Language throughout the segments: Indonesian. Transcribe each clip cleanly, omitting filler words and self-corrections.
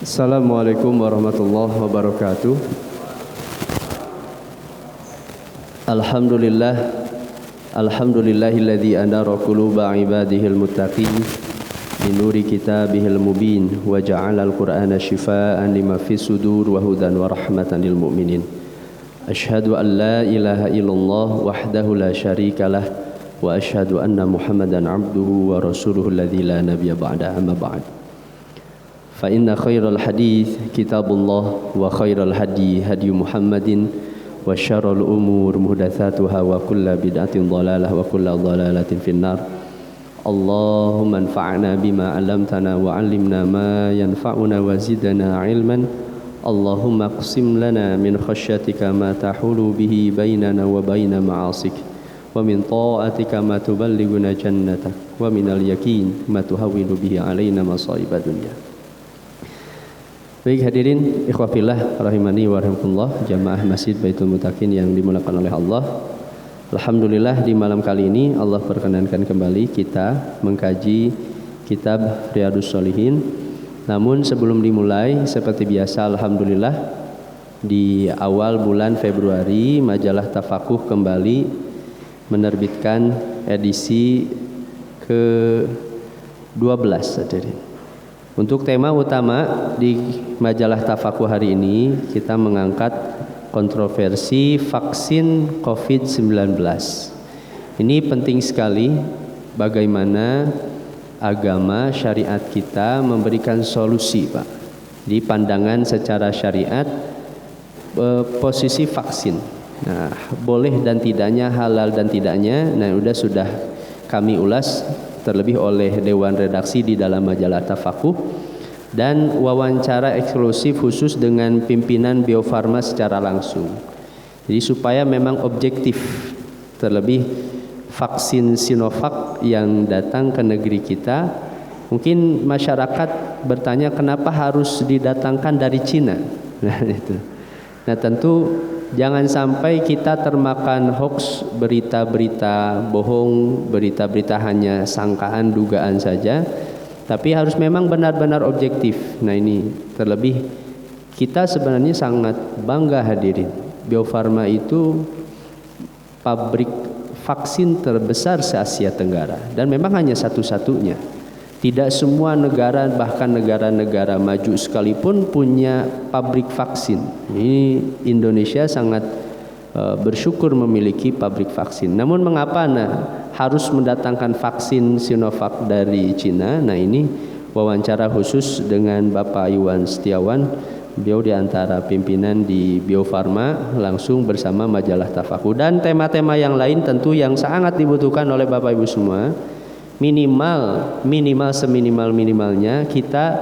Assalamualaikum warahmatullahi wabarakatuh. Alhamdulillah, alhamdulillahilladzi anara quluba ibadihil muttaqin binuri kitabihil mubin wa ja'alal qur'ana shifaa'an lima fis sudur wa hudan wa rahmatan lil mu'minin. Asyhadu an la ilaha illallah wahdahu la syarikalah wa asyhadu anna Muhammadan abduhu wa rasuluhu alladzi la nabiyya ba'da, amma ba'd. Fa inna khairal hadits kitabullah wa khairal hadi hadi Muhammadin wa syarrul umur muhdatsatuha wa kullu bid'atin dhalalah wa kullu dhalalatin finnar. Allahumma anfa'na bima 'allamtana wa 'allimna ma yanfa'una wa zidna 'ilman. Allahumma aqsim lana min khasyyatika ma tahulu bihi bainana wa baina ma'asik wa min ta'atika ma tuballighuna jannatak wa minal yaqin ma tuhawwinu bihi 'alaina masa'ibad dunya. Baik hadirin ikhwah fillah rahimani wa rahimakumullah, jamaah Masjid Baitul Muttaqin yang dimuliakan oleh Allah. Alhamdulillah di malam kali ini Allah perkenankan kembali kita mengkaji kitab Riyadhus Shalihin. Namun sebelum dimulai seperti biasa, alhamdulillah di awal bulan Februari majalah Tafakuh kembali menerbitkan edisi ke-12 hadirin. Untuk tema utama di majalah Tafakuh hari ini kita mengangkat kontroversi vaksin COVID-19. Ini penting sekali bagaimana agama syariat kita memberikan solusi, Pak. Di pandangan secara syariat posisi vaksin. Nah, boleh dan tidaknya, halal dan tidaknya, sudah kami ulas terlebih oleh Dewan Redaksi di dalam majalah Tafakuh dan wawancara eksklusif khusus dengan pimpinan Bio Farma secara langsung. Jadi supaya memang objektif, terlebih vaksin Sinovac yang datang ke negeri kita, mungkin masyarakat bertanya kenapa harus didatangkan dari Cina. Nah tentu jangan sampai kita termakan hoax, berita-berita bohong, berita-berita hanya sangkaan, dugaan saja, tapi harus memang benar-benar objektif. Nah ini terlebih kita sebenarnya sangat bangga hadirin. Bio Farma itu pabrik vaksin terbesar se-Asia Tenggara dan memang hanya satu-satunya. Tidak semua negara, bahkan negara-negara maju sekalipun punya pabrik vaksin. Ini Indonesia sangat bersyukur memiliki pabrik vaksin. Namun mengapa harus mendatangkan vaksin Sinovac dari Cina? Nah ini wawancara khusus dengan Bapak Iwan Setiawan. Beliau di antara pimpinan di Bio Farma langsung bersama majalah Tafakuh. Dan tema-tema yang lain tentu yang sangat dibutuhkan oleh Bapak Ibu semua. Minimal seminimal-minimalnya kita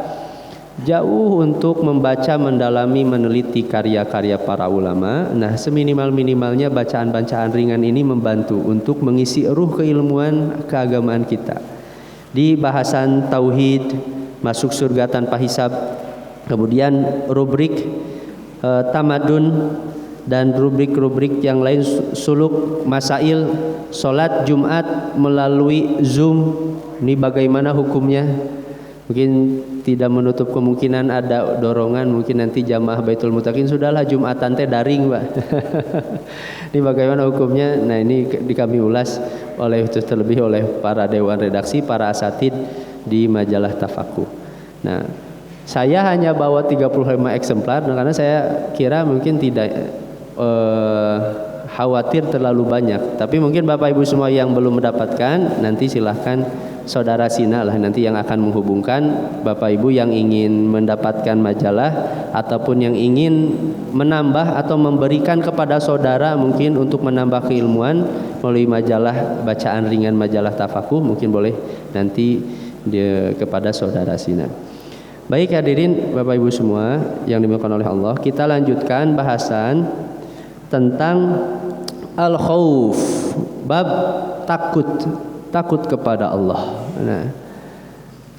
jauh untuk membaca, mendalami, meneliti karya-karya para ulama. Nah, seminimal-minimalnya bacaan-bacaan ringan ini membantu untuk mengisi ruh keilmuan keagamaan kita. Di bahasan tauhid, masuk surga tanpa hisab, kemudian rubrik tamadun dan rubrik-rubrik yang lain, suluk, masail, sholat Jumat melalui Zoom, ini bagaimana hukumnya? Mungkin tidak menutup kemungkinan ada dorongan, mungkin nanti jamaah Baitul Muttaqin sudahlah Jumatan teh daring, Pak. Ini bagaimana hukumnya? Nah ini kami ulas terlebih oleh para dewan redaksi, para asatid di majalah Tafakuh. Nah saya hanya bawa 35 eksemplar karena saya kira mungkin tidak khawatir terlalu banyak, tapi mungkin Bapak Ibu semua yang belum mendapatkan nanti silahkan saudara Sina lah nanti yang akan menghubungkan Bapak Ibu yang ingin mendapatkan majalah ataupun yang ingin menambah atau memberikan kepada saudara mungkin untuk menambah keilmuan melalui majalah bacaan ringan majalah Tafakuh, mungkin boleh nanti kepada saudara Sina. Baik hadirin Bapak Ibu semua yang dimuliakan oleh Allah, kita lanjutkan bahasan tentang al-khauf, bab takut kepada Allah. Nah,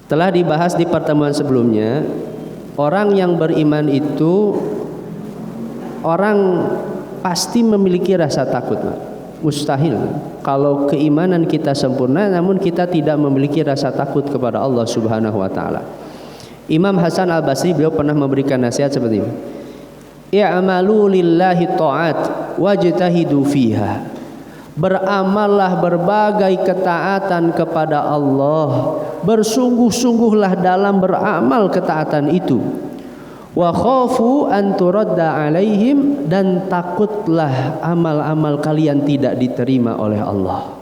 telah dibahas di pertemuan sebelumnya, orang yang beriman itu orang pasti memiliki rasa takut. Mustahil kalau keimanan kita sempurna namun kita tidak memiliki rasa takut kepada Allah Subhanahu wa taala. Imam Hasan Al-Basri beliau pernah memberikan nasihat seperti ini. I'malu lillahi ta'at wajtahidu fiha. Beramallah berbagai ketaatan kepada Allah, bersungguh-sungguhlah dalam beramal ketaatan itu. Wa khafu an turadda alaihim, dan takutlah amal-amal kalian tidak diterima oleh Allah.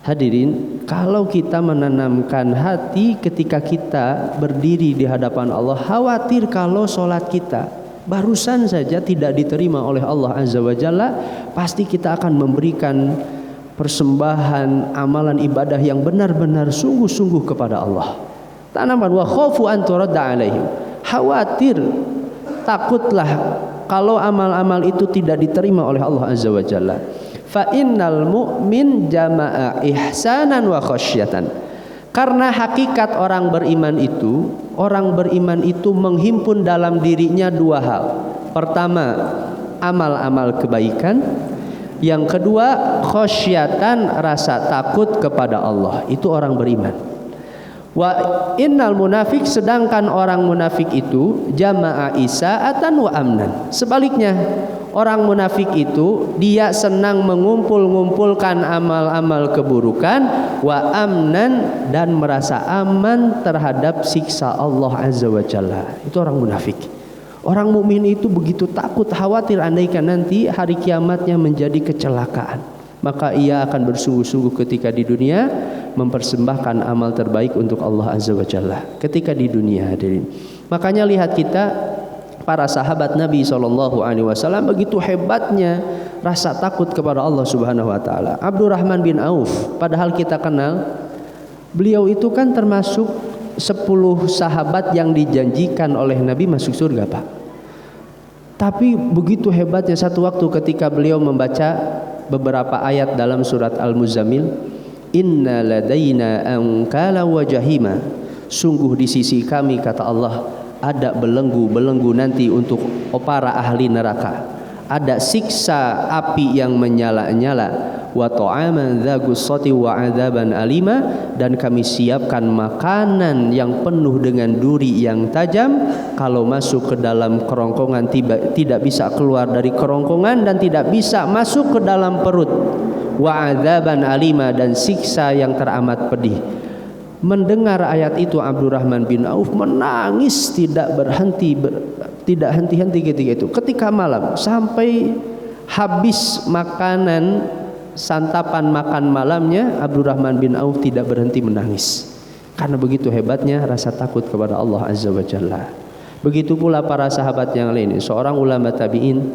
Hadirin, kalau kita menanamkan hati ketika kita berdiri di hadapan Allah, khawatir kalau sholat kita barusan saja tidak diterima oleh Allah Azza wa Jalla, pasti kita akan memberikan persembahan amalan ibadah yang benar-benar sungguh-sungguh kepada Allah. Tanaman wa khafu an turadda alaihim, khawatir, takutlah kalau amal-amal itu tidak diterima oleh Allah Azza wa Jalla. Fa innal mu'min jama'a ihsanan wa khasyatan. Karena hakikat orang beriman itu menghimpun dalam dirinya dua hal. Pertama, amal-amal kebaikan. Yang kedua, khasyatan, rasa takut kepada Allah. Itu orang beriman. Wa innal munafik, sedangkan orang munafik itu jama'a isaatan wa amnan. Sebaliknya, orang munafik itu dia senang mengumpul-ngumpulkan amal-amal keburukan, wa amnan, dan merasa aman terhadap siksa Allah Azza wa Jalla. Itu orang munafik. Orang mukmin itu begitu takut, khawatir andaikan nanti hari kiamatnya menjadi kecelakaan, maka ia akan bersungguh-sungguh ketika di dunia mempersembahkan amal terbaik untuk Allah Azza wa Jalla ketika di dunia, hadirin. Makanya lihat kita, para sahabat Nabi SAW, begitu hebatnya rasa takut kepada Allah Subhanahu wa taala. Abdurrahman bin Auf, padahal kita kenal, beliau itu kan termasuk 10 sahabat yang dijanjikan oleh Nabi masuk surga, Pak. Tapi begitu hebatnya satu waktu ketika beliau membaca beberapa ayat dalam surat Al-Muzammil, inna ladaina ankala wa jahima, sungguh di sisi kami, kata Allah, ada belenggu-belenggu nanti untuk para ahli neraka, ada siksa api yang menyala-nyala, wa ta'aman dza gussati wa 'adzaban alima, dan kami siapkan makanan yang penuh dengan duri yang tajam, kalau masuk ke dalam kerongkongan tidak bisa keluar dari kerongkongan dan tidak bisa masuk ke dalam perut, wa 'adzaban alima, dan siksa yang teramat pedih. Mendengar ayat itu Abdurrahman bin Auf menangis tidak henti-henti ketika itu. Ketika malam sampai habis makanan santapan makan malamnya, Abdurrahman bin Auf tidak berhenti menangis karena begitu hebatnya rasa takut kepada Allah Azza wa Jalla. Begitu pula para sahabat yang lain. Seorang ulama tabi'in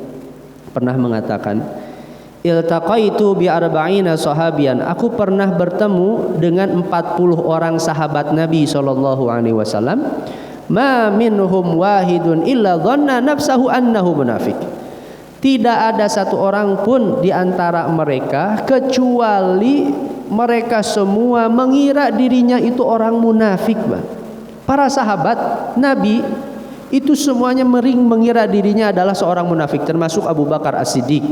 pernah mengatakan, iltaqaitu bi arba'ina sahabian, aku pernah bertemu dengan 40 orang sahabat Nabi SAW. Ma minhum wahidun illa dhanna nafsahu annahu munafik. Tidak ada satu orang pun di antara mereka kecuali mereka semua mengira dirinya itu orang munafik, Bang. Para sahabat Nabi itu semuanya mengira dirinya adalah seorang munafik, termasuk Abu Bakar As-Siddiq,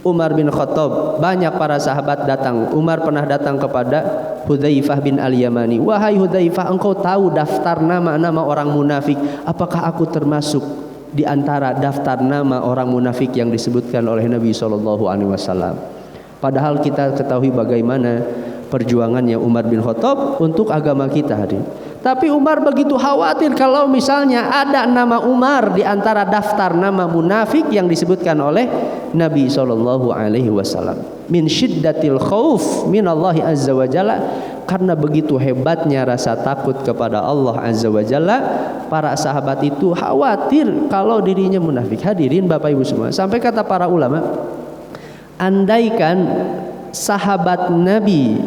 Umar bin Khattab. Banyak para sahabat datang. Umar pernah datang kepada Hudzaifah bin Al-Yamani, wahai Hudzaifah, engkau tahu daftar nama-nama orang munafik, apakah aku termasuk di antara daftar nama orang munafik yang disebutkan oleh Nabi SAW? Padahal kita ketahui bagaimana perjuangannya Umar bin Khattab untuk agama kita, hadir. Tapi Umar begitu khawatir kalau misalnya ada nama Umar di antara daftar nama munafik yang disebutkan oleh Nabi SAW. Min syiddatil khauf minallahi azza wa jalla, karena begitu hebatnya rasa takut kepada Allah Azza wa Jalla, para sahabat itu khawatir kalau dirinya munafik. Hadirin Bapak Ibu semua, sampai kata para ulama, andaikan sahabat Nabi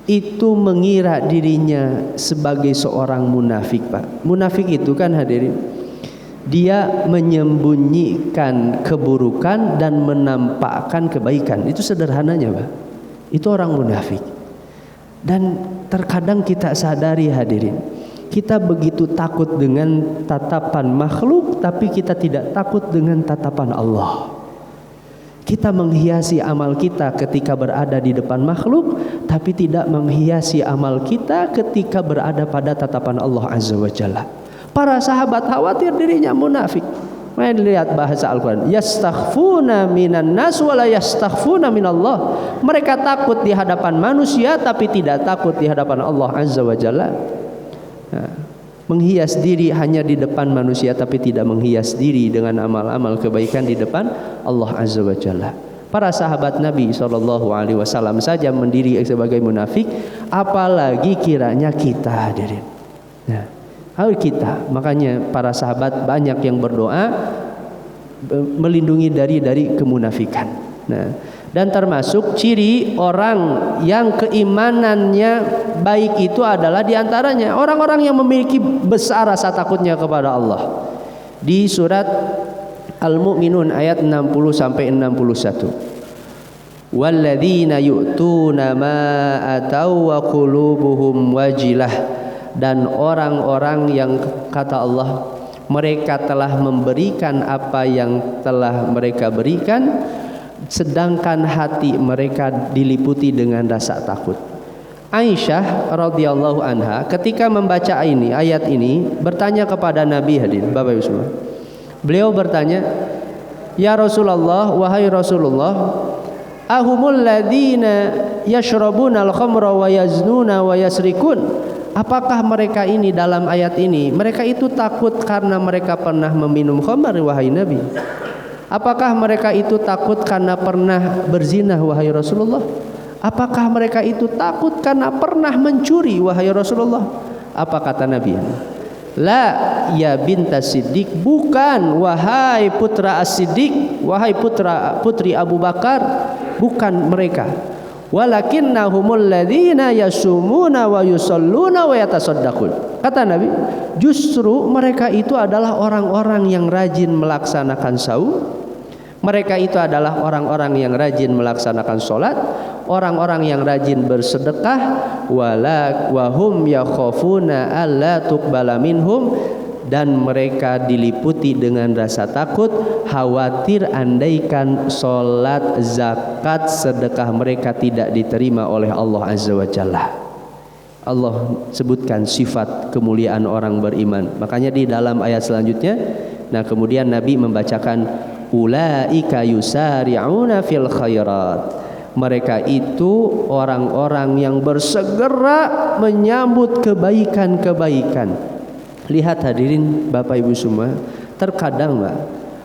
itu mengira dirinya sebagai seorang munafik, Pak. Munafik itu kan, hadirin, dia menyembunyikan keburukan dan menampakkan kebaikan. Itu sederhananya, Pak. Itu orang munafik. Dan terkadang kita sadari, hadirin, kita begitu takut dengan tatapan makhluk, tapi kita tidak takut dengan tatapan Allah. Kita menghiasi amal kita ketika berada di depan makhluk, tapi tidak menghiasi amal kita ketika berada pada tatapan Allah Azza wa Jalla. Para sahabat khawatir dirinya munafik. Mari lihat bahasa Al-Quran. Yastakhfuna minan nas wa la yastakhfuna minallah. Mereka takut di hadapan manusia tapi tidak takut di hadapan Allah Azza wa Jalla. Nah, menghias diri hanya di depan manusia tapi tidak menghias diri dengan amal-amal kebaikan di depan Allah Azza wa Jalla. Para sahabat Nabi SAW saja mendiri sebagai munafik, apalagi kiranya kita, hadirin. Nah, kita, makanya para sahabat banyak yang berdoa melindungi dari kemunafikan. Nah, dan termasuk ciri orang yang keimanannya baik itu adalah diantaranya orang-orang yang memiliki besar rasa takutnya kepada Allah. Di surat Al-Mu'minun ayat 60 sampai 61. Walladzina yu'tuna ma atau wa qulubuhum wajilah, dan orang-orang yang kata Allah mereka telah memberikan apa yang telah mereka berikan sedangkan hati mereka diliputi dengan rasa takut. Aisyah radhiyallahu anha ketika membaca ayat ini bertanya kepada Nabi, hadirin Bapak Ibu semua. Beliau bertanya, "Ya Rasulullah, wahai Rasulullah, ahumul ladzina yashrabuna al-khamra wa yaznuna wa yasrikun?" Apakah mereka ini dalam ayat ini mereka itu takut karena mereka pernah meminum khamar, wahai Nabi? Apakah mereka itu takut karena pernah berzina, wahai Rasulullah? Apakah mereka itu takut karena pernah mencuri, wahai Rasulullah? Apa kata Nabi? La ya bintas Siddiq, bukan wahai putra As-Siddiq, wahai putri Abu Bakar, bukan mereka. Walakinnahumul ladzina yasumuna wa yusalluna wa yatasaddaqun. Kata Nabi, justru mereka itu adalah orang-orang yang rajin melaksanakan saum. Mereka itu adalah orang-orang yang rajin melaksanakan sholat, orang-orang yang rajin bersedekah, wahum yakhafuna alla tuqbala minhum, dan mereka diliputi dengan rasa takut khawatir andaikan sholat, zakat, sedekah mereka tidak diterima oleh Allah Azza wa Jalla. Allah sebutkan sifat kemuliaan orang beriman. Makanya di dalam ayat selanjutnya, nah kemudian Nabi membacakan ulaika yusari'una fil khairat. Mereka itu orang-orang yang bersegera menyambut kebaikan-kebaikan. Lihat hadirin Bapak Ibu semua, terkadang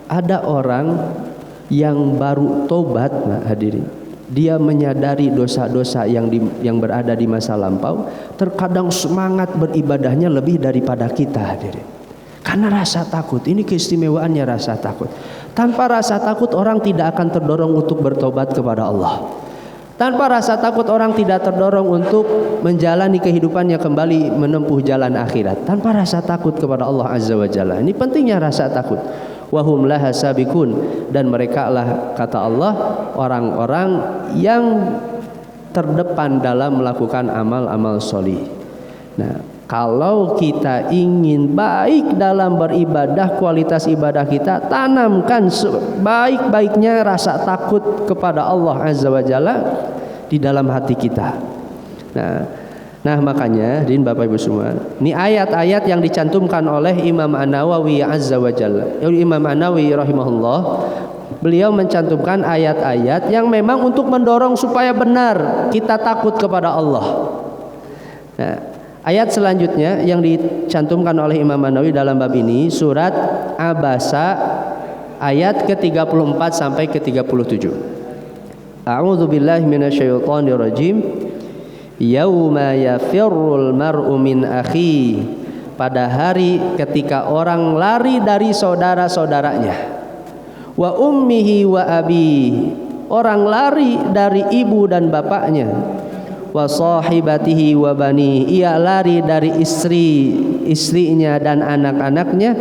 ada orang yang baru tobat, hadirin. Dia menyadari dosa-dosa yang berada di masa lampau, terkadang semangat beribadahnya lebih daripada kita, hadirin. Karena rasa takut, ini keistimewaannya rasa takut. Tanpa rasa takut orang tidak akan terdorong untuk bertobat kepada Allah. Tanpa rasa takut orang tidak terdorong untuk menjalani kehidupannya kembali menempuh jalan akhirat. Tanpa rasa takut kepada Allah Azza wa Jalla. Ini pentingnya rasa takut. Wahum laha sabikun, dan mereka lah kata Allah orang-orang yang terdepan dalam melakukan amal-amal sholih. Nah, kalau kita ingin baik dalam beribadah, kualitas ibadah kita, tanamkan sebaik-baiknya rasa takut kepada Allah Azza wa Jalla di dalam hati kita. Nah makanya, Bapak Ibu semua, ini ayat-ayat yang dicantumkan oleh Imam An-Nawawi Azza wa Jalla. Imam An-Nawawi rahimahullah, beliau mencantumkan ayat-ayat yang memang untuk mendorong supaya benar kita takut kepada Allah. Nah, ayat selanjutnya yang dicantumkan oleh Imam An-Nawawi dalam bab ini surat Abasa ayat ke-34 sampai ke-37. A'udzubillahi minasyaitonirrajim. Yauma yafirrul mar'u min akhi, pada hari ketika orang lari dari saudara-saudaranya. Wa ummihi wa abi, orang lari dari ibu dan bapaknya. Wa sahibatihi wa bani, ia lari dari istrinya dan anak-anaknya.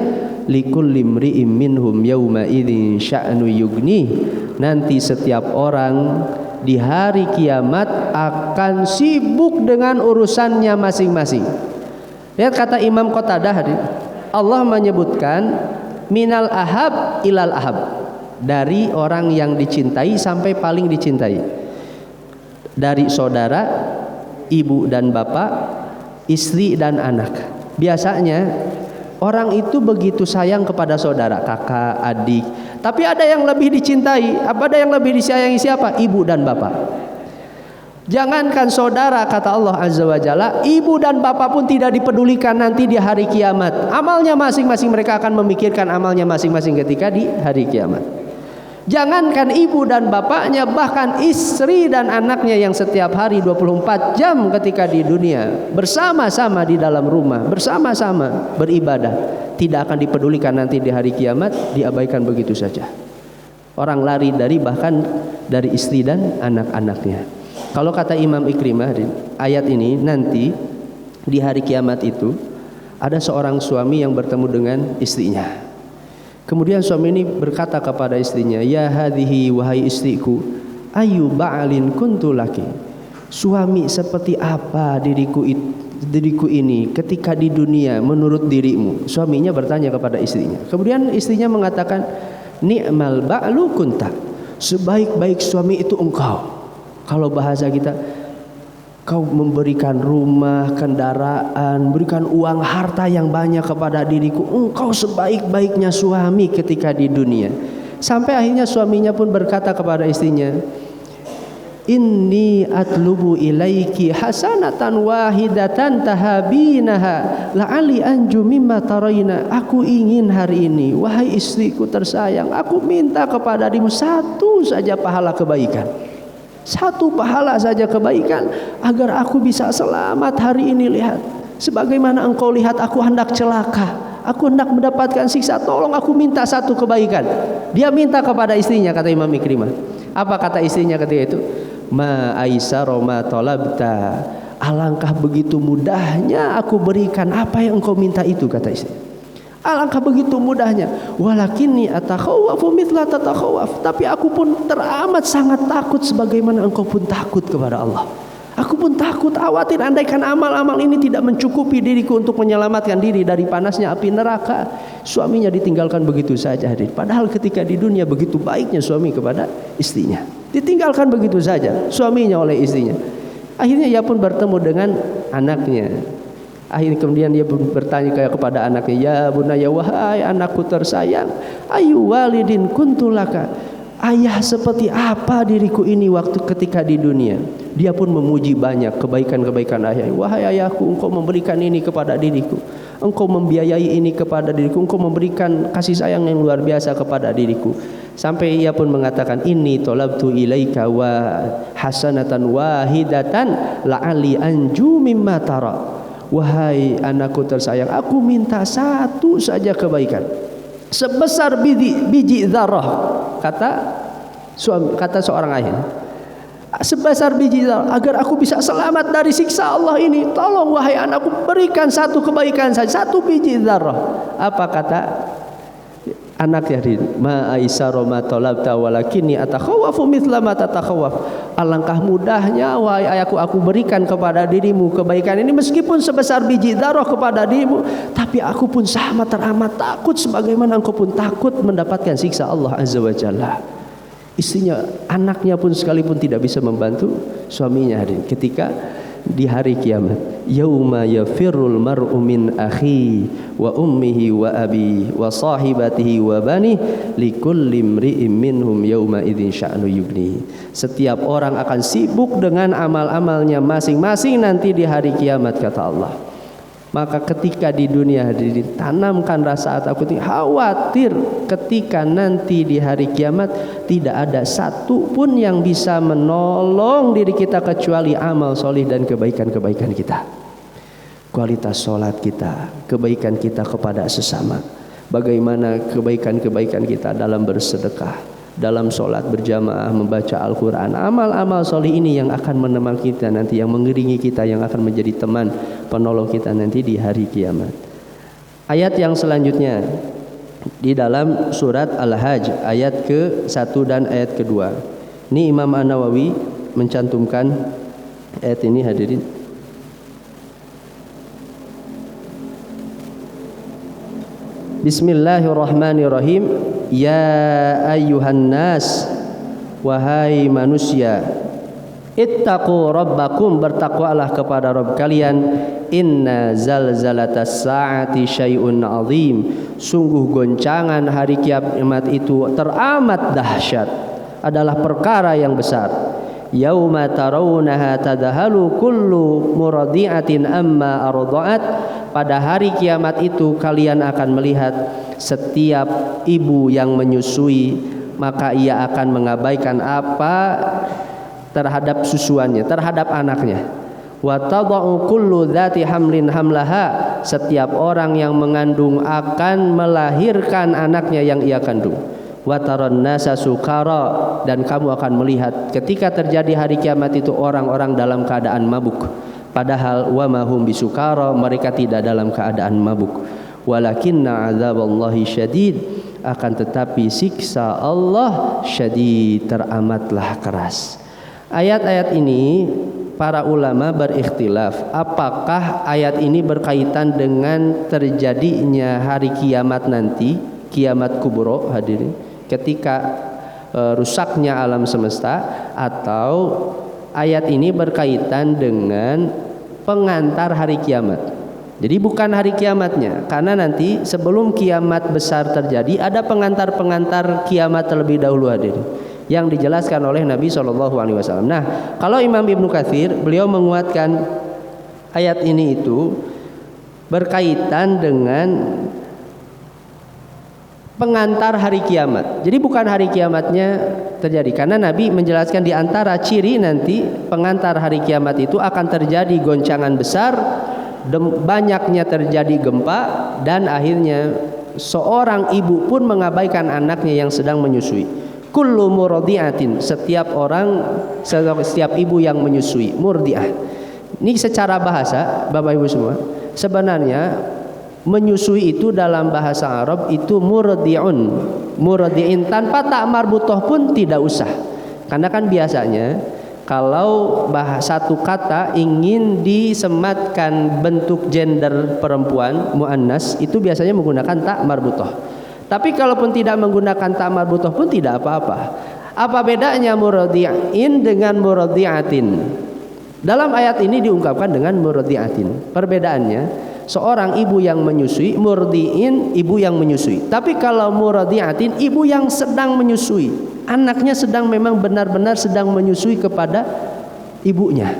Likulli imri'in minhum yauma idzin sya'nu yugni, nanti setiap orang di hari kiamat akan sibuk dengan urusannya masing-masing. Lihat kata Imam Qatadah, Allah menyebutkan minal ahab ilal ahab, dari orang yang dicintai sampai paling dicintai. Dari saudara, ibu dan bapak, istri dan anak. Biasanya Orang itu begitu sayang kepada saudara, kakak, adik. Tapi ada yang lebih dicintai, ada yang lebih disayangi siapa? Ibu dan bapak. Jangankan saudara, kata Allah Azza wa Jalla, ibu dan bapak pun tidak dipedulikan nanti di hari kiamat. Amalnya masing-masing, mereka akan memikirkan amalnya masing-masing ketika di hari kiamat. Jangankan ibu dan bapaknya, bahkan istri dan anaknya yang setiap hari 24 jam ketika di dunia bersama-sama di dalam rumah, bersama-sama beribadah, tidak akan dipedulikan nanti di hari kiamat, diabaikan begitu saja. Orang lari bahkan dari istri dan anak-anaknya. Kalau kata Imam Ikrimah, ayat ini nanti di hari kiamat itu ada seorang suami yang bertemu dengan istrinya. Kemudian suami ini berkata kepada istrinya, "Ya hadhihi, wahai istriku, ayu ba'alin kuntu laki." Suami seperti apa diriku ini ketika di dunia menurut dirimu? Suaminya bertanya kepada istrinya. Kemudian istrinya mengatakan, "Ni'mal ba'lu kunta." Sebaik-baik suami itu engkau. Kalau bahasa kita, kau memberikan rumah, kendaraan, berikan uang, harta yang banyak kepada diriku. Engkau sebaik-baiknya suami ketika di dunia. Sampai akhirnya suaminya pun berkata kepada istrinya, "Inni atlubu ilaiki hasanatan wahidatan tahabinaha la'ali anju mimma tarayna." Aku ingin hari ini, wahai istriku tersayang, aku minta kepada dirimu satu saja pahala kebaikan. Satu pahala saja kebaikan agar aku bisa selamat hari ini. Lihat, sebagaimana engkau lihat aku hendak celaka, aku hendak mendapatkan siksa, tolong aku minta satu kebaikan. Dia minta kepada istrinya, kata Imam Ikrimah. Apa kata istrinya ketika itu? Ma aisara ma talabta. Alangkah begitu mudahnya aku berikan apa yang engkau minta itu, kata istri. Alangkah begitu mudahnya. Walakinni atakhawwafu mithla tatakhawwaf. Tapi aku pun teramat sangat takut sebagaimana engkau pun takut kepada Allah. Aku pun takut, khawatir andaikan amal-amal ini tidak mencukupi diriku untuk menyelamatkan diri dari panasnya api neraka. Suaminya ditinggalkan begitu saja. Padahal ketika di dunia begitu baiknya suami kepada istrinya. Ditinggalkan begitu saja suaminya oleh istrinya. Akhirnya ia pun bertemu dengan anaknya. Akhirnya kemudian dia bertanya kepada anaknya, "Ya bunaya, wahai anakku tersayang, ayu walidin kuntulaka." Ayah seperti apa diriku ini waktu ketika di dunia? Dia pun memuji banyak kebaikan-kebaikan ayah. "Wahai ayahku, engkau memberikan ini kepada diriku. Engkau membiayai ini kepada diriku. Engkau memberikan kasih sayang yang luar biasa kepada diriku." Sampai ia pun mengatakan, "Inni tolabtu ilaika wa hasanatan wahidatan la'ali anju mimma tara." Wahai anakku tersayang, aku minta satu saja kebaikan sebesar biji zarah, kata seorang ayah, sebesar biji zarah, agar aku bisa selamat dari siksa Allah ini. Tolong wahai anakku, berikan satu kebaikan saja, satu biji zarah. Apa kata anaknya? Ma aisara ma talabta walakinni atakhawwafu mithla ma tatakhawwaf. Alangkah mudahnya wahai ayahku, aku berikan kepada dirimu kebaikan ini meskipun sebesar biji zarah kepada dirimu, tapi aku pun sangat teramat takut sebagaimana engkau pun takut mendapatkan siksa Allah Azza wa Jalla. Istrinya, anaknya pun sekalipun tidak bisa membantu suaminya ketika di hari kiamat. Yauma yafirrul mar'u min akhi wa ummihi wa abi wa sahibatihi wa bani likulli imri'in minhum yauma idzin sya'nu yughni. Setiap orang akan sibuk dengan amal-amalnya masing-masing nanti di hari kiamat, kata Allah. Maka ketika di dunia ditanamkan rasa takut, khawatir ketika nanti di hari kiamat tidak ada satu pun yang bisa menolong diri kita kecuali amal solih dan kebaikan-kebaikan kita. Kualitas sholat kita, kebaikan kita kepada sesama, bagaimana kebaikan-kebaikan kita dalam bersedekah, dalam sholat berjamaah, membaca Al-Quran. Amal-amal solih ini yang akan menemani kita nanti, yang mengiringi kita, yang akan menjadi teman penolong kita nanti di hari kiamat. Ayat yang selanjutnya di dalam surat Al-Hajj ayat ke-1 dan ayat ke-2. Ini Imam An-Nawawi mencantumkan ayat ini, hadirin. Bismillahirrahmanirrahim. Ya ayyuhan nas, wahai manusia, ittaqu rabbakum, bertakwalah kepada Rabb kalian, inna zalzalatas saati syai'un azim, sungguh goncangan hari kiamat itu teramat dahsyat, adalah perkara yang besar. Yauma tarawunaha tadhalu kullu muradi'atin amma arda'at, pada hari kiamat itu kalian akan melihat setiap ibu yang menyusui, maka ia akan mengabaikan apa terhadap susuannya, terhadap anaknya. Wa tada'u kullu dzati hamlin hamlaha, setiap orang yang mengandung akan melahirkan anaknya yang ia kandung. Wa taran nasa sukara, dan kamu akan melihat ketika terjadi hari kiamat itu orang-orang dalam keadaan mabuk, padahal wa ma hum bisukara, mereka tidak dalam keadaan mabuk. Walakinna azaballahi syadid, akan tetapi siksa Allah syadid, teramatlah keras. Ayat-ayat ini para ulama berikhtilaf apakah ayat ini berkaitan dengan terjadinya hari kiamat nanti, kiamat kubro hadirin, ketika rusaknya alam semesta, atau ayat ini berkaitan dengan pengantar hari kiamat. Jadi bukan hari kiamatnya, karena nanti sebelum kiamat besar terjadi ada pengantar-pengantar kiamat terlebih dahulu hadirin, yang dijelaskan oleh Nabi SAW. Nah, kalau Imam Ibnu Katsir, beliau menguatkan ayat ini itu berkaitan dengan pengantar hari kiamat. Jadi bukan hari kiamatnya terjadi, karena Nabi menjelaskan di antara ciri nanti pengantar hari kiamat itu akan terjadi goncangan besar, banyaknya terjadi gempa, dan akhirnya seorang ibu pun mengabaikan anaknya yang sedang menyusui. Kullu murdi'atin, setiap ibu yang menyusui, murdi'ah. Ini secara bahasa Bapak Ibu semua, sebenarnya menyusui itu dalam bahasa Arab itu murdi'in tanpa tak marbutoh pun tidak usah. Karena kan biasanya kalau satu kata ingin disematkan bentuk gender perempuan muannas, itu biasanya menggunakan tak marbutoh. Tapi kalaupun tidak menggunakan tak marbutoh pun tidak apa-apa. Apa bedanya murdi'in dengan murdi'atin? Dalam ayat ini diungkapkan dengan murdi'atin. Perbedaannya, seorang ibu yang menyusui, murdi'in ibu yang menyusui. Tapi kalau murdi'atin ibu yang sedang menyusui, anaknya sedang memang benar-benar sedang menyusui kepada ibunya,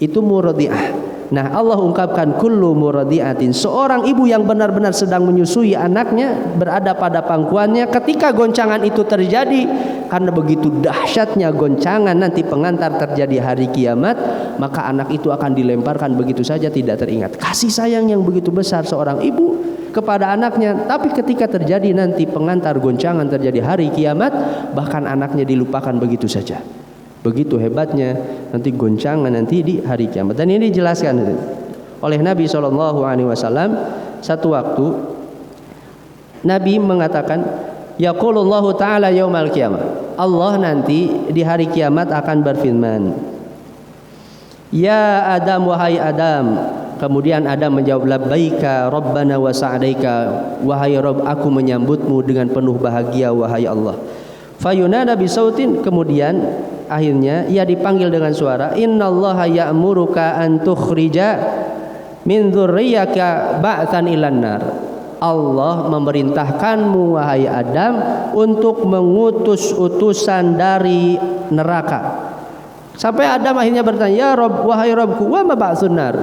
itu murdi'ah. Nah, Allah ungkapkan kullu murdi'atin, seorang ibu yang benar-benar sedang menyusui anaknya, berada pada pangkuannya ketika goncangan itu terjadi. Karena begitu dahsyatnya goncangan nanti pengantar terjadi hari kiamat, maka anak itu akan dilemparkan begitu saja tidak teringat. Kasih sayang yang begitu besar seorang ibu kepada anaknya, tapi ketika terjadi nanti pengantar goncangan terjadi hari kiamat, bahkan anaknya dilupakan begitu saja. Begitu hebatnya nanti goncangan nanti di hari kiamat. Dan ini dijelaskan oleh Nabi SAW. Satu waktu Nabi mengatakan, yaqulullahu ta'ala yaumal qiyamah, Allah nanti di hari kiamat akan berfirman, ya Adam, wahai Adam. Kemudian Adam menjawab, labbaika rabbana wa sa'daika, wahai Rabb, aku menyambutmu dengan penuh bahagia wahai Allah. Fayunada bisautin, kemudian akhirnya ia dipanggil dengan suara, innallaha ya'muruka an tukhrija min dzurriyyaka ba'tsan ilan nar. Allah memerintahkanmu wahai Adam untuk mengutus utusan dari neraka. Sampai Adam akhirnya bertanya, ya Rabb, wahai Rabbku, wa ma ba'tsun nar,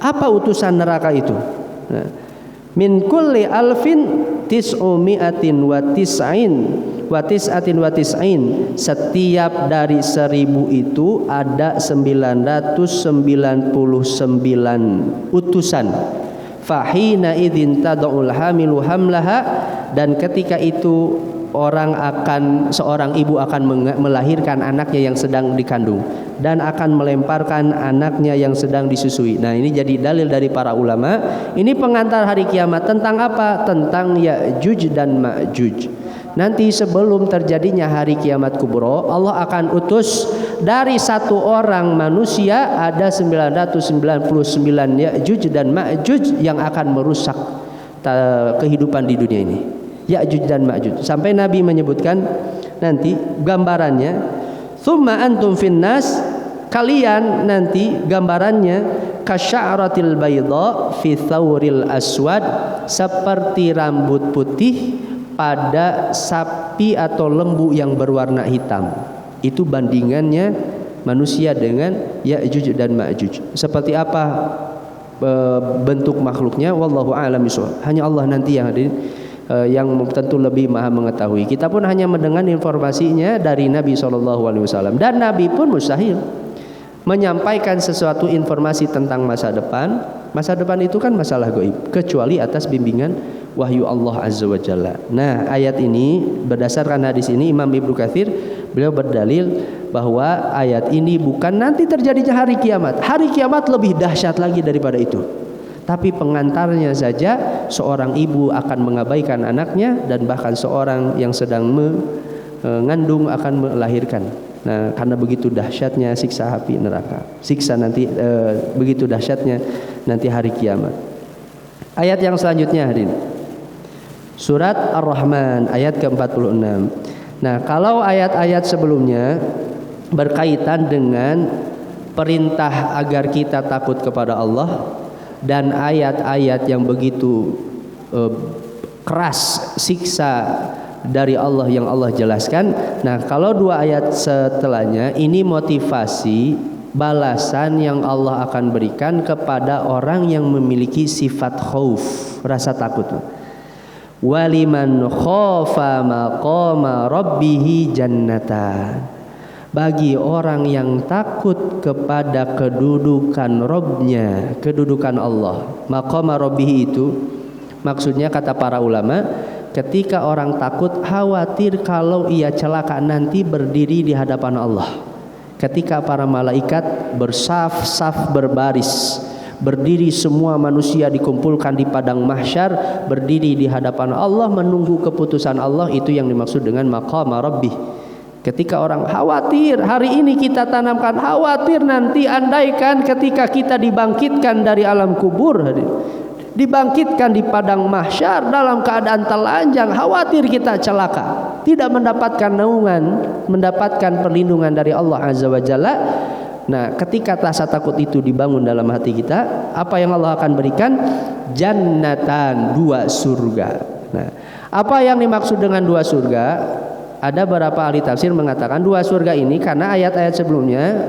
apa utusan neraka itu? Nah, min kulli alfin tis'umi'atin wa tis'ain, setiap dari 1000 itu ada 999 utusan. Fahina idzin tad'ul hamilu hamlaha, dan ketika itu seorang ibu akan melahirkan anaknya yang sedang dikandung dan akan melemparkan anaknya yang sedang disusui. Nah, ini jadi dalil dari para ulama. Ini pengantar hari kiamat tentang apa? Tentang Ya'juj dan Ma'juj. Nanti sebelum terjadinya hari kiamat kubro, Allah akan utus dari satu orang manusia ada 999 Ya'juj dan Ma'juj yang akan merusak kehidupan di dunia ini. Ya'juj dan Ma'juj. Sampai Nabi menyebutkan nanti gambarannya, tsumma antum finnas, kalian nanti gambarannya kasya'ratil bayda fi thawril aswad, seperti rambut putih pada sapi atau lembu yang berwarna hitam. Itu bandingannya manusia dengan Ya'juj dan Ma'juj. Seperti apa bentuk makhluknya, wallahu a'lam bishawab. Hanya Allah nanti yang hadirin yang tentu lebih maha mengetahui. Kita pun hanya mendengar informasinya dari Nabi SAW, dan Nabi pun mustahil menyampaikan sesuatu informasi tentang masa depan. Masa depan itu kan masalah gaib, kecuali atas bimbingan wahyu Allah Azza wa Jalla. Nah, ayat ini berdasarkan hadis ini Imam Ibnu Katsir beliau berdalil bahwa ayat ini bukan nanti terjadinya hari kiamat. Hari kiamat lebih dahsyat lagi daripada itu. Tapi pengantarnya saja, seorang ibu akan mengabaikan anaknya, dan bahkan seorang yang sedang mengandung akan melahirkan. Nah, karena begitu dahsyatnya siksa api neraka, siksa nanti begitu dahsyatnya nanti hari kiamat. Ayat yang selanjutnya hadirin, surat Ar-Rahman ayat ke-46. Nah, kalau ayat-ayat sebelumnya berkaitan dengan perintah agar kita takut kepada Allah, dan ayat-ayat yang begitu keras siksa dari Allah yang Allah jelaskan. Nah, kalau dua ayat setelahnya ini motivasi balasan yang Allah akan berikan kepada orang yang memiliki sifat khauf, rasa takut. Waliman khafa maqama rabbih jannatan. Bagi orang yang takut kepada kedudukan Rabb-nya, kedudukan Allah. Maqama rabbih itu maksudnya kata para ulama, ketika orang takut khawatir kalau ia celaka nanti berdiri di hadapan Allah. Ketika para malaikat bersaf-saf berbaris, berdiri semua manusia dikumpulkan di padang mahsyar, berdiri di hadapan Allah menunggu keputusan Allah, itu yang dimaksud dengan maqama rabbih. Ketika orang khawatir, hari ini kita tanamkan khawatir nanti andaikan ketika kita dibangkitkan dari alam kubur, dibangkitkan di padang mahsyar dalam keadaan telanjang, khawatir kita celaka, tidak mendapatkan naungan, mendapatkan perlindungan dari Allah Azza wa Jalla. Nah, ketika rasa takut itu dibangun dalam hati kita, apa yang Allah akan berikan? Jannatan, dua surga. Nah, apa yang dimaksud dengan dua surga? Ada beberapa ahli tafsir mengatakan dua surga ini karena ayat-ayat sebelumnya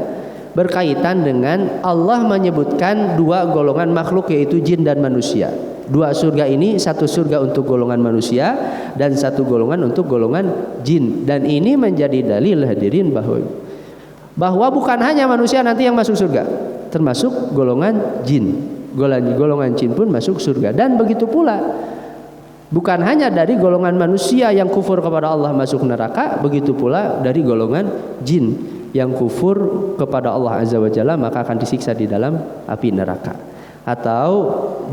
berkaitan dengan Allah menyebutkan dua golongan makhluk, yaitu jin dan manusia. Dua surga ini, satu surga untuk golongan manusia dan satu golongan untuk golongan jin. Dan ini menjadi dalil hadirin bahwa bukan hanya manusia nanti yang masuk surga, termasuk golongan jin. Golongan jin pun masuk surga. Dan begitu pula bukan hanya dari golongan manusia yang kufur kepada Allah masuk neraka, begitu pula dari golongan jin yang kufur kepada Allah Azza wa Jalla maka akan disiksa di dalam api neraka. Atau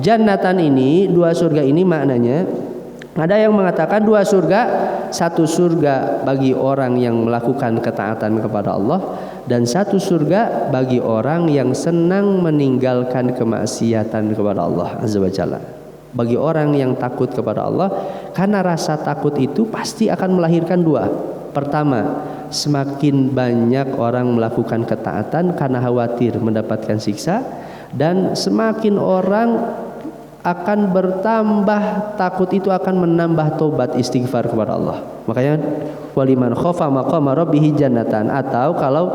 jannatan ini, dua surga ini maknanya, ada yang mengatakan dua surga, satu surga bagi orang yang melakukan ketaatan kepada Allah, dan satu surga bagi orang yang senang meninggalkan kemaksiatan kepada Allah Azza wa Jalla. Bagi orang yang takut kepada Allah, karena rasa takut itu pasti akan melahirkan dua. Pertama, semakin banyak orang melakukan ketaatan karena khawatir mendapatkan siksa, dan semakin orang akan bertambah takut itu akan menambah tobat istighfar kepada Allah. Makanya waliman khafa maqama rabbih jannatan. Atau kalau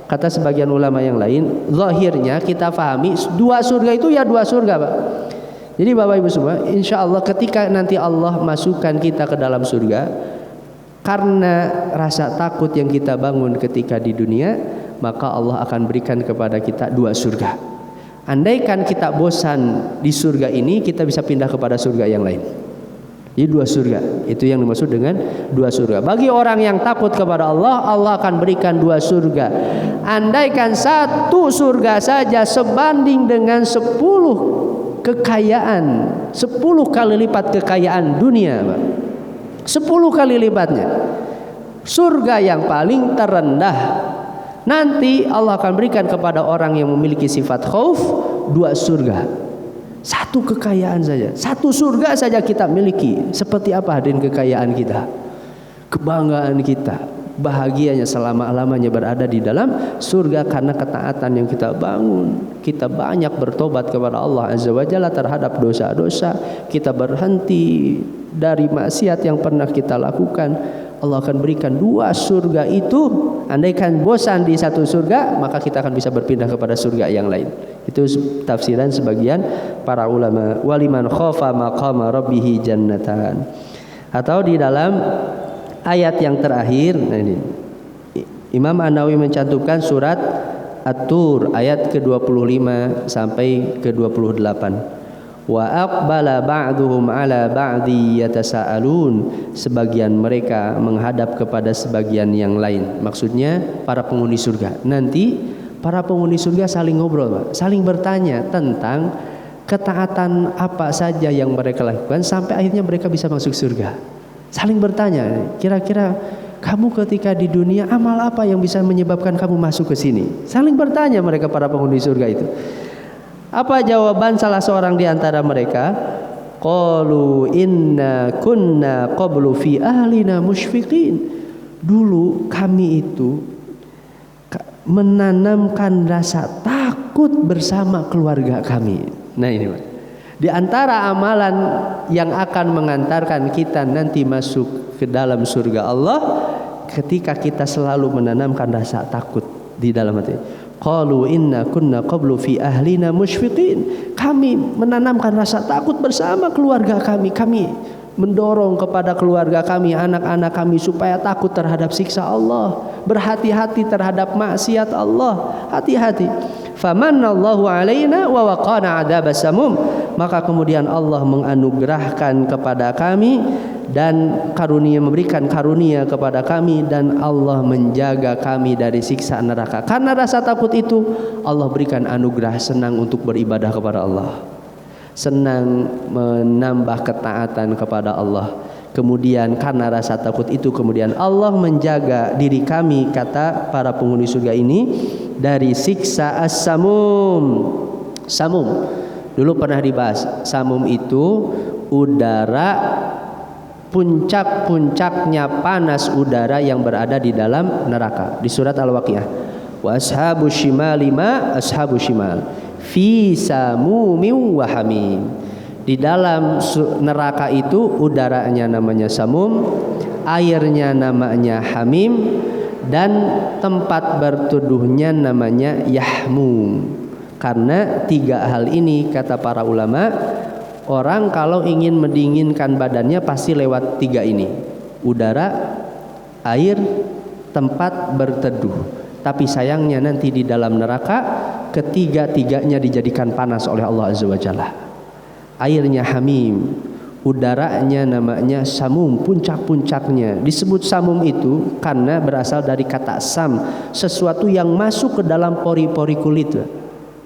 kata sebagian ulama yang lain, zahirnya kita pahami dua surga itu ya dua surga, Pak. Jadi Bapak Ibu semua, insya Allah ketika nanti Allah masukkan kita ke dalam surga, karena rasa takut yang kita bangun ketika di dunia, maka Allah akan berikan kepada kita dua surga. Andaikan kita bosan di surga ini, kita bisa pindah kepada surga yang lain. Jadi dua surga, itu yang dimaksud dengan dua surga. Bagi orang yang takut kepada Allah, Allah akan berikan dua surga. Andaikan satu surga saja sebanding dengan 10 kekayaan, 10 kali lipat kekayaan dunia, Pak. 10 kali lipatnya. Surga yang paling terendah nanti Allah akan berikan kepada orang yang memiliki sifat khauf dua surga. Satu kekayaan saja, satu surga saja kita miliki. Seperti apa hadirin kekayaan kita, kebanggaan kita, bahagianya selama-lamanya berada di dalam surga karena ketaatan yang kita bangun. Kita banyak bertobat kepada Allah Azza wa Jalla terhadap dosa-dosa, kita berhenti dari maksiat yang pernah kita lakukan. Allah akan berikan 2 surga itu. Andaikan bosan di satu surga, maka kita akan bisa berpindah kepada surga yang lain. Itu tafsiran sebagian para ulama. Waliman khafa maqama rabbih jannatan. Atau di dalam ayat yang terakhir, nah ini Imam An-Nawawi mencantumkan surat At-Tur ayat ke-25 sampai ke-28. Wa aqbala ba'duhum ala ba'di yatasaalun. Sebagian mereka menghadap kepada sebagian yang lain. Maksudnya para penghuni surga. Nanti para penghuni surga saling ngobrol, Pak. Saling bertanya tentang ketaatan apa saja yang mereka lakukan sampai akhirnya mereka bisa masuk surga. Saling bertanya, kira-kira kamu ketika di dunia amal apa yang bisa menyebabkan kamu masuk ke sini? Saling bertanya mereka para penghuni surga itu. Apa jawaban salah seorang di antara mereka? Qalu inna kunna qablu fi ahlina musyfiqin. Dulu kami itu menanamkan rasa takut bersama keluarga kami. Nah ini Pak. Di antara amalan yang akan mengantarkan kita nanti masuk ke dalam surga Allah, ketika kita selalu menanamkan rasa takut di dalam hati. Qalu inna kunna qablu fi ahlina musyfiqin. Kami menanamkan rasa takut bersama keluarga kami. Kami mendorong kepada keluarga kami, anak-anak kami supaya takut terhadap siksa Allah, berhati-hati terhadap maksiat Allah. Hati-hati. Famanallahu alaina wa waqana adzabas samum. Maka kemudian Allah menganugerahkan kepada kami dan memberikan karunia kepada kami, dan Allah menjaga kami dari siksa neraka. Karena rasa takut itu Allah berikan anugerah senang untuk beribadah kepada Allah, senang menambah ketaatan kepada Allah. Kemudian karena rasa takut itu kemudian Allah menjaga diri kami, kata para penghuni surga ini, dari siksa as-samum. Samum dulu pernah dibahas. Samum itu udara, puncak-puncaknya panas udara yang berada di dalam neraka. Di surat Al-Waqiah, wa ashabus shimali ma ashabus shimal fi samumin wa hamim. Di dalam neraka itu udaranya namanya samum, airnya namanya hamim, dan tempat berteduhnya namanya yahmum. Karena 3 hal ini kata para ulama, orang kalau ingin mendinginkan badannya pasti lewat 3 ini: udara, air, tempat berteduh. Tapi sayangnya nanti di dalam neraka ketiga-tiganya dijadikan panas oleh Allah Azza wa Jalla. Airnya hamim, udaranya namanya samum, puncak-puncaknya. Disebut samum itu karena berasal dari kata sam, sesuatu yang masuk ke dalam pori-pori kulit.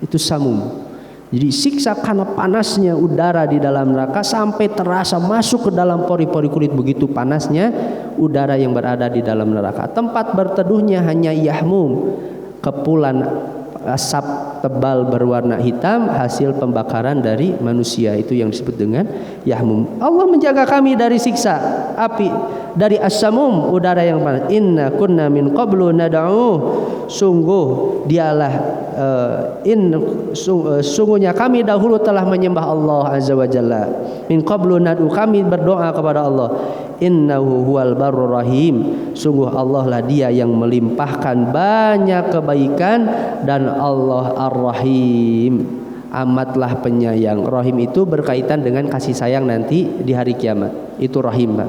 Itu samum. Jadi siksa karena panasnya udara di dalam neraka sampai terasa masuk ke dalam pori-pori kulit, begitu panasnya udara yang berada di dalam neraka. Tempat berteduhnya hanya yahmum, kepulan asap tebal berwarna hitam hasil pembakaran dari manusia, itu yang disebut dengan yahmum. Allah menjaga kami dari siksa api, dari as-samum, udara yang panas. Inna kunna min qablu nad'u. Sungguh dialah sungguhnya kami dahulu telah menyembah Allah Azza wa Jalla. Min qablu nad'u, kami berdoa kepada Allah. Innahu huwal barur rahim. Sungguh Allah lah dia yang melimpahkan banyak kebaikan, dan Allah ar-rahim, amatlah penyayang. Rahim itu berkaitan dengan kasih sayang nanti di hari kiamat. Itu rahim.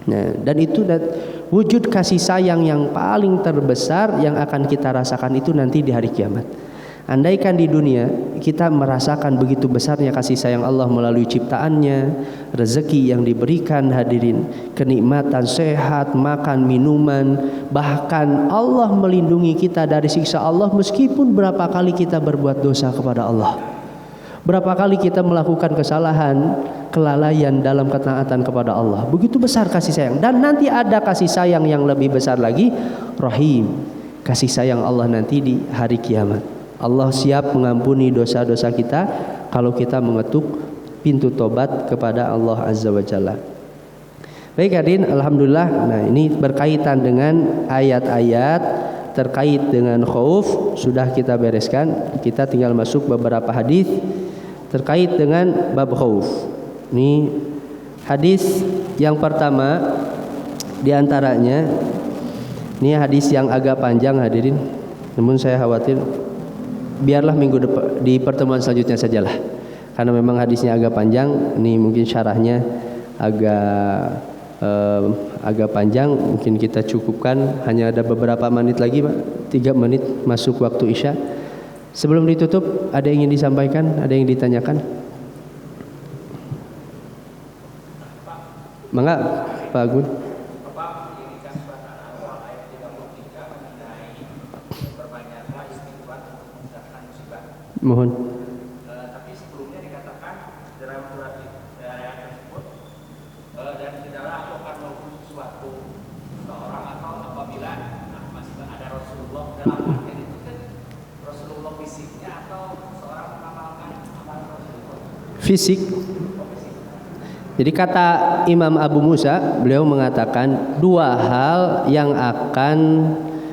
Nah, dan itu wujud kasih sayang yang paling terbesar yang akan kita rasakan itu nanti di hari kiamat. Andaikan di dunia kita merasakan begitu besarnya kasih sayang Allah melalui ciptaannya, rezeki yang diberikan hadirin, kenikmatan sehat, makan, minuman, bahkan Allah melindungi kita dari siksa Allah meskipun berapa kali kita berbuat dosa kepada Allah. Berapa kali kita melakukan kesalahan, kelalaian dalam ketaatan kepada Allah. Begitu besar kasih sayang. Dan nanti ada kasih sayang yang lebih besar lagi, rahim, kasih sayang Allah nanti di hari kiamat. Allah siap mengampuni dosa-dosa kita kalau kita mengetuk pintu tobat kepada Allah Azza wa Jalla. Baik hadirin, alhamdulillah. Nah, ini berkaitan dengan ayat-ayat terkait dengan khauf sudah kita bereskan. Kita tinggal masuk beberapa hadis terkait dengan bab khauf. Ini hadis yang pertama di antaranya, ini hadis yang agak panjang hadirin. Namun saya khawatir biarlah minggu depan di pertemuan selanjutnya sajalah. Karena memang hadisnya agak panjang, ini mungkin syarahnya agak panjang, mungkin kita cukupkan, hanya ada beberapa menit lagi Pak, 3 menit masuk waktu Isya. Sebelum ditutup, ada yang ingin disampaikan, ada yang ditanyakan? Mangga Pak Agun. Mohon. Tapi sebelumnya dikatakan dalam surat ayat tersebut dan tidaklah aku akan melakukan sesuatu seorang atau apabila masih ada Rasulullah dalam artian itu kan Rasulullah fisiknya atau seorang mengamalkan amalan Rasulullah Fisik. Jadi kata Imam Abu Musa, beliau mengatakan 2 hal yang akan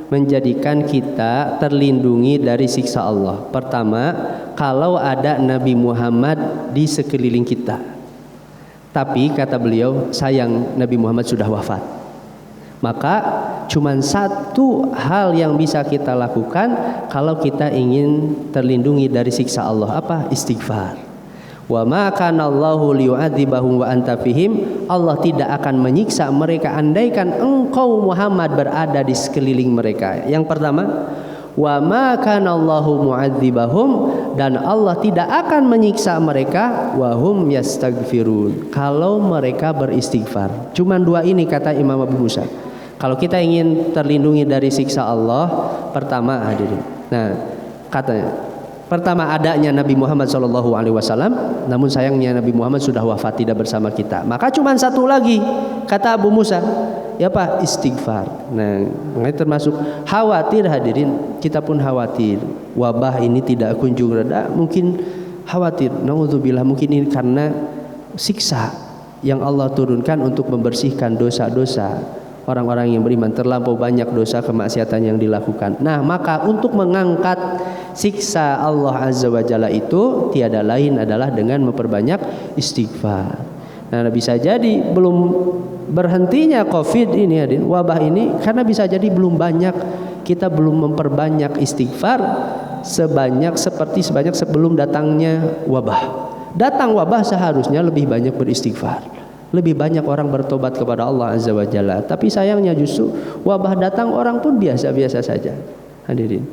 menjadikan kita terlindungi dari siksa Allah. Pertama, kalau ada Nabi Muhammad di sekeliling kita. Tapi kata beliau, sayang Nabi Muhammad sudah wafat. Maka cuman 1 hal yang bisa kita lakukan kalau kita ingin terlindungi dari siksa Allah. Apa? Istighfar. Wa ma kana Allahu liyu'adzibahum wa anta fihim. Allah tidak akan menyiksa mereka andaikan engkau Muhammad berada di sekeliling mereka. Yang pertama, wa ma kana Allahu mu'adzibahum, dan Allah tidak akan menyiksa mereka wa hum yastaghfirun, kalau mereka beristighfar. Cuman 2 ini kata Imam Abu Musa. Kalau kita ingin terlindungi dari siksa Allah, pertama hadirin. Nah, katanya pertama adanya Nabi Muhammad SAW, namun sayangnya Nabi Muhammad sudah wafat tidak bersama kita. Maka cuma 1 lagi kata Abu Musa, ya Pak, istighfar. Nah, ini termasuk khawatir hadirin, kita pun khawatir wabah ini tidak kunjung reda. Mungkin khawatir, naudzubillah, mungkin ini karena siksa yang Allah turunkan untuk membersihkan dosa-dosa orang-orang yang beriman. Terlampau banyak dosa kemaksiatan yang dilakukan. Nah, maka untuk mengangkat siksa Allah Azza wa Jalla itu tiada lain adalah dengan memperbanyak istighfar. Nah, bisa jadi belum berhentinya Covid ini, wabah ini, karena bisa jadi belum banyak, kita belum memperbanyak istighfar sebanyak sebelum datangnya wabah. Datang wabah seharusnya lebih banyak beristighfar. Lebih banyak orang bertobat kepada Allah Azza wa Jalla. Tapi sayangnya justru wabah datang orang pun biasa-biasa saja. Hadirin,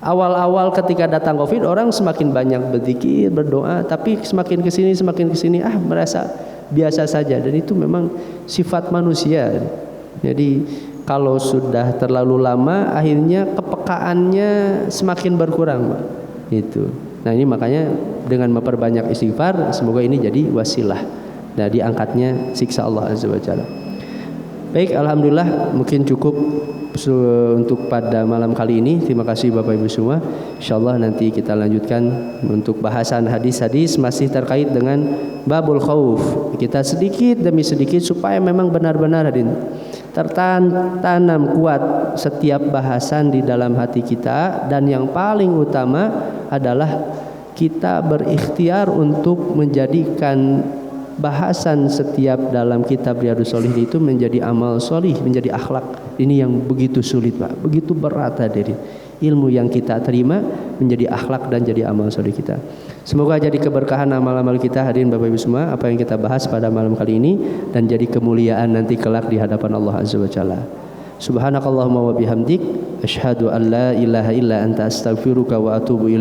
awal-awal ketika datang Covid, orang semakin banyak berzikir, berdoa, tapi semakin kesini merasa biasa saja. Dan itu memang sifat manusia. Jadi kalau sudah terlalu lama, akhirnya kepekaannya semakin berkurang, Pak. Itu. Nah, ini makanya dengan memperbanyak istighfar, semoga ini jadi wasilah nah diangkatnya siksa Allah Azza wa Jalla. Baik, alhamdulillah, mungkin cukup untuk pada malam kali ini. Terima kasih Bapak Ibu semua. Insyaallah nanti kita lanjutkan untuk bahasan hadis-hadis masih terkait dengan babul khauf. Kita sedikit demi sedikit supaya memang benar-benar tertanam kuat setiap bahasan di dalam hati kita, dan yang paling utama adalah kita berikhtiar untuk menjadikan bahasan setiap dalam kitab Riyadhus Shalihin itu menjadi amal solih, menjadi akhlak. Ini yang begitu sulit, Pak, begitu berat dari ilmu yang kita terima menjadi akhlak dan jadi amal solih kita. Semoga jadi keberkahan amal-amal kita hadirin Bapak Ibu semua, apa yang kita bahas pada malam kali ini, dan jadi kemuliaan nanti kelak di hadapan Allah Azza wa Jalla. Subhanakallahumma wa bihamdik, asyhadu an la ilaha illa anta astaghfiruka wa atubu ilaik.